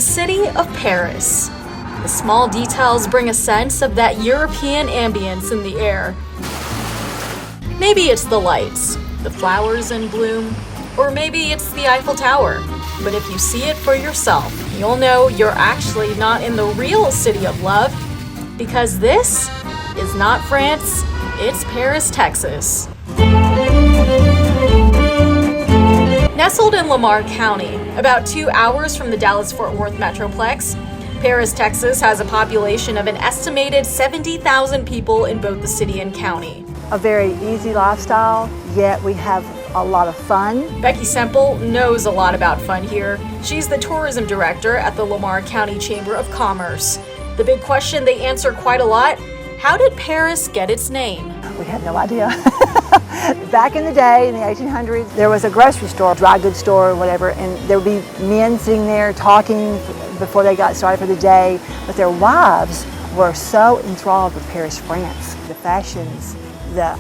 city of Paris. The small details bring a sense of that European ambience in the air. Maybe it's the lights, the flowers in bloom, or maybe it's the Eiffel Tower. But if you see it for yourself, you'll know you're actually not in the real city of love, because this is not France, it's Paris, Texas. Nestled in Lamar County, about 2 hours from the Dallas-Fort Worth Metroplex, Paris, Texas has a population of an estimated 70,000 people in both the city and county. A very easy lifestyle, yet we have a lot of fun. Becky Semple knows a lot about fun here. She's the tourism director at the Lamar County Chamber of Commerce. The big question they answer quite a lot: how did Paris get its name? We had no idea. Back in the day, in the 1800s, there was a grocery store, dry goods store, whatever, and there would be men sitting there talking before they got started for the day, but their wives were so enthralled with Paris, France. The fashions,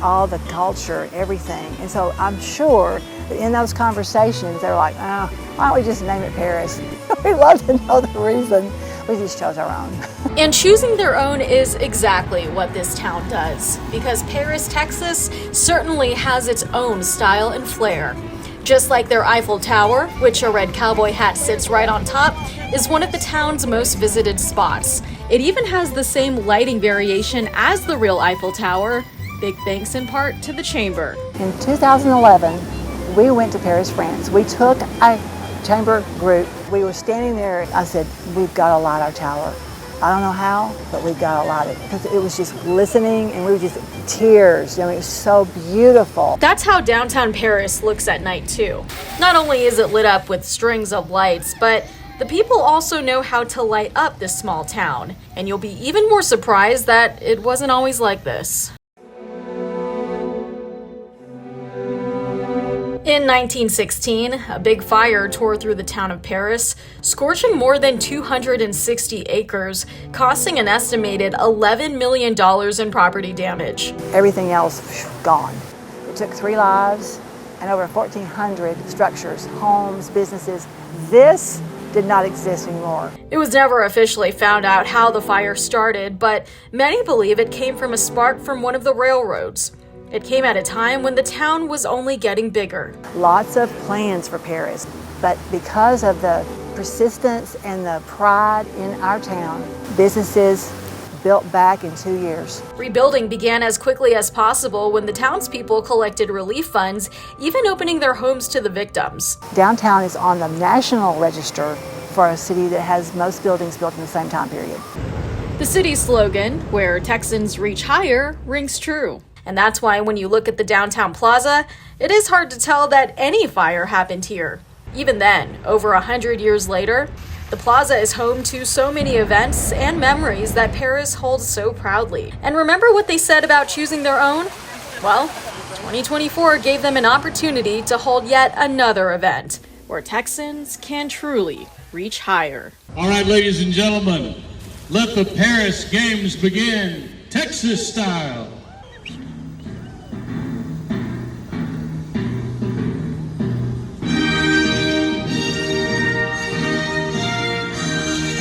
all the culture, everything. And so I'm sure that in those conversations, they were like, oh, why don't we just name it Paris? We'd love to know the reason. We just chose our own. And choosing their own is exactly what this town does, because Paris, Texas certainly has its own style and flair. Just like their Eiffel Tower, which a red cowboy hat sits right on top, is one of the town's most visited spots. It even has the same lighting variation as the real Eiffel Tower, big thanks in part to the Chamber. In 2011, we went to Paris, France. We took a chamber group. We were standing there. I said, we've got to light our tower. I don't know how, but we've got to light it. Because it was just glistening and we were just tears. I mean, it was so beautiful. That's how downtown Paris looks at night too. Not only is it lit up with strings of lights, but the people also know how to light up this small town. And you'll be even more surprised that it wasn't always like this. In 1916, a big fire tore through the town of Paris, scorching more than 260 acres, costing an estimated $11 million in property damage. Everything else, gone. It took 3 lives and over 1,400 structures, homes, businesses. This did not exist anymore. It was never officially found out how the fire started, but many believe it came from a spark from one of the railroads. It came at a time when the town was only getting bigger. Lots of plans for Paris, but because of the persistence and the pride in our town, businesses built back in 2 years. Rebuilding began as quickly as possible when the townspeople collected relief funds, even opening their homes to the victims. Downtown is on the national register for a city that has most buildings built in the same time period. The city's slogan, "Where Texans reach higher," rings true. And that's why when you look at the downtown plaza, it is hard to tell that any fire happened here. Even then, over 100 years later, the plaza is home to so many events and memories that Paris holds so proudly. And remember what they said about choosing their own? Well, 2024 gave them an opportunity to hold yet another event where Texans can truly reach higher. All right, ladies and gentlemen, let the Paris Games begin, Texas style.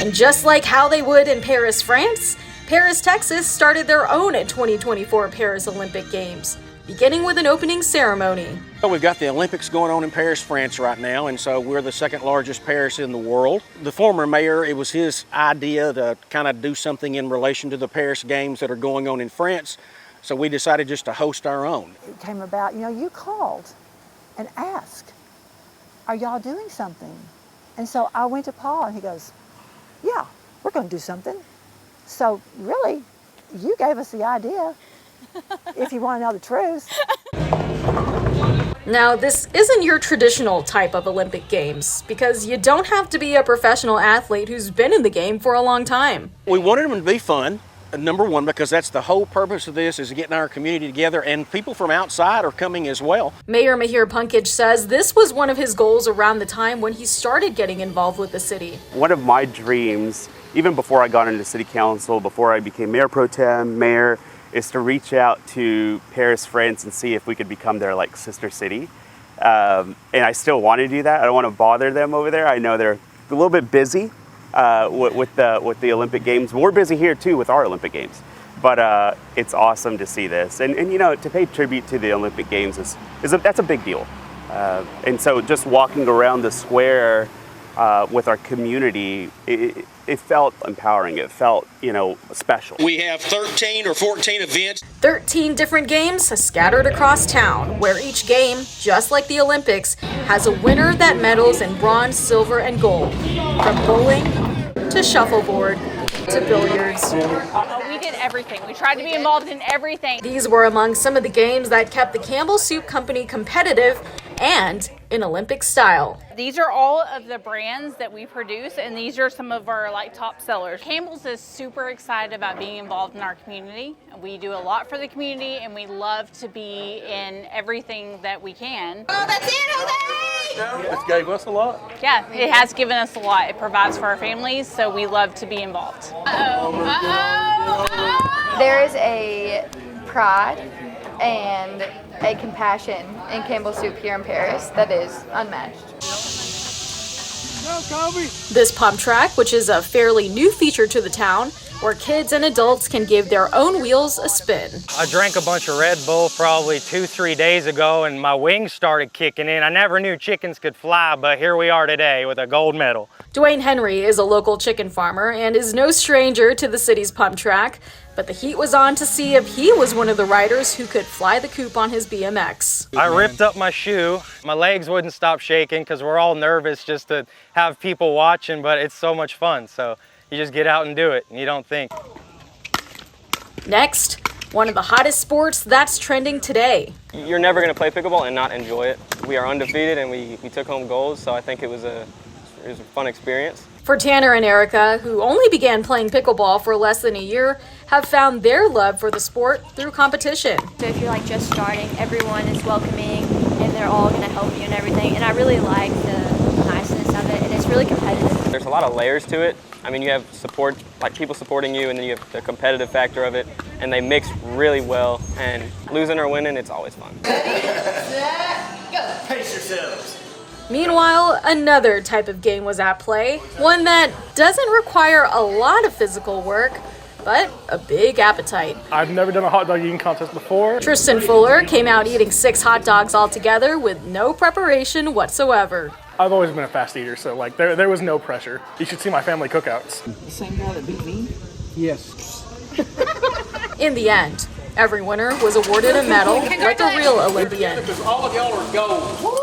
And just like how they would in Paris, France, Paris, Texas started their own 2024 Paris Olympic Games, beginning with an opening ceremony. Well, we've got the Olympics going on in Paris, France right now, and so we're the second largest Paris in the world. The former mayor, it was his idea to kind of do something in relation to the Paris Games that are going on in France, so we decided just to host our own. It came about, you called and asked, are y'all doing something? And so I went to Paul and he goes, yeah, we're going to do something. So really, you gave us the idea, if you want to know the truth. Now, this isn't your traditional type of Olympic Games, because you don't have to be a professional athlete who's been in the game for a long time. We wanted them to be fun, number one, because that's the whole purpose of this, is getting our community together, and people from outside are coming as well. Mayor Mahir Punkage says this was one of his goals around the time when he started getting involved with the city. One of my dreams, even before I got into city council, before I became mayor pro tem, mayor, is to reach out to Paris, France, and see if we could become their sister city. And I still want to do that. I don't want to bother them over there. I know they're a little bit busy, with the Olympic Games. We're busy here too with our Olympic Games, but it's awesome to see this, and you know, to pay tribute to the Olympic Games that's a big deal. And so just walking around the square with our community, it felt empowering. It felt, you know, special. We have 13 or 14 events. 13 different games scattered across town, where each game, just like the Olympics, has a winner that medals in bronze, silver, and gold. From bowling to shuffleboard to billiards. We did everything. We tried to be involved in everything. These were among some of the games that kept the Campbell Soup Company competitive and in Olympic style. These are all of the brands that we produce, and these are some of our top sellers. Campbell's is super excited about being involved in our community. We do a lot for the community, and we love to be in everything that we can. Oh, that's it, Jose! This gave us a lot. Yeah, it has given us a lot. It provides for our families, so we love to be involved. There is a pride and a compassion in Campbell Soup here in Paris that is unmatched. This pump track, which is a fairly new feature to the town, where kids and adults can give their own wheels a spin. I drank a bunch of Red Bull probably 2-3 days ago, and my wings started kicking in. I never knew chickens could fly, but here we are today with a gold medal. Dwayne Henry is a local chicken farmer and is no stranger to the city's pump track, but the heat was on to see if he was one of the riders who could fly the coop on his BMX. I ripped up my shoe. My legs wouldn't stop shaking because we're all nervous just to have people watching, but it's so much fun. So you just get out and do it, and you don't think. Next, one of the hottest sports that's trending today. You're never going to play pickleball and not enjoy it. We are undefeated, and we took home gold, so I think it was a fun experience. For Tanner and Erica, who only began playing pickleball for less than a year, have found their love for the sport through competition. So if you're just starting, everyone is welcoming and they're all going to help you and everything. And I really like the niceness of it, and it's really competitive. There's a lot of layers to it. I mean, you have support, like people supporting you, and then you have the competitive factor of it, and they mix really well. And losing or winning, it's always fun. Pace yourselves. Meanwhile, another type of game was at play, one that doesn't require a lot of physical work, but a big appetite. I've never done a hot dog eating contest before. Tristan Fuller came out eating 6 hot dogs altogether with no preparation whatsoever. I've always been a fast eater, so there was no pressure. You should see my family cookouts. The same guy that beat me? Yes. In the end, every winner was awarded a medal like a real Olympian. Because all of y'all are gold.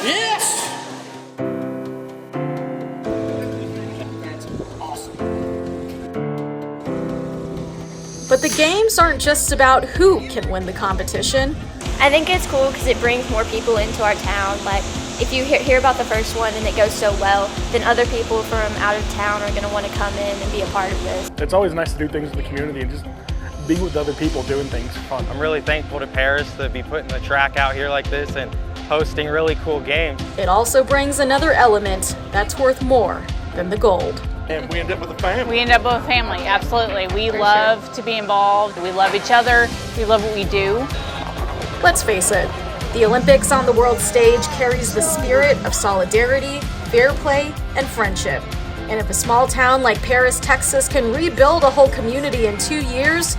Yes! But the games aren't just about who can win the competition. I think it's cool because it brings more people into our town. Like, if you hear about the first one and it goes so well, then other people from out of town are going to want to come in and be a part of this. It's always nice to do things with the community and just be with other people doing things fun. I'm really thankful to Paris to be putting the track out here like this and hosting really cool games. It also brings another element that's worth more than the gold. And we end up with a family. We end up with a family, absolutely. We love to be involved. We love each other. We love what we do. Let's face it, the Olympics on the world stage carries the spirit of solidarity, fair play, and friendship. And if a small town like Paris, Texas can rebuild a whole community in 2 years,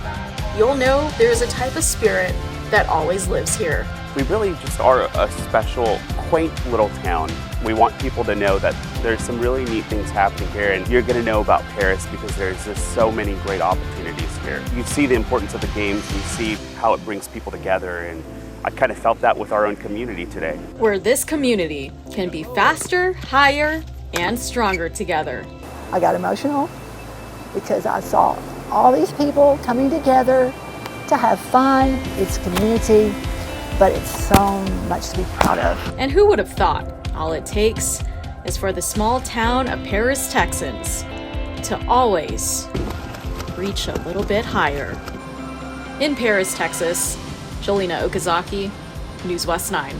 you'll know there's a type of spirit that always lives here. We really just are a special, quaint little town. We want people to know that there's some really neat things happening here, and you're going to know about Paris because there's just so many great opportunities here. You see the importance of the games, you see how it brings people together, and I kind of felt that with our own community today. Where this community can be faster, higher, and stronger together. I got emotional because I saw all these people coming together to have fun. It's community, but it's so much to be proud of. And who would have thought all it takes is for the small town of Paris, Texans to always reach a little bit higher. In Paris, Texas, Jolena Okazaki, News West 9.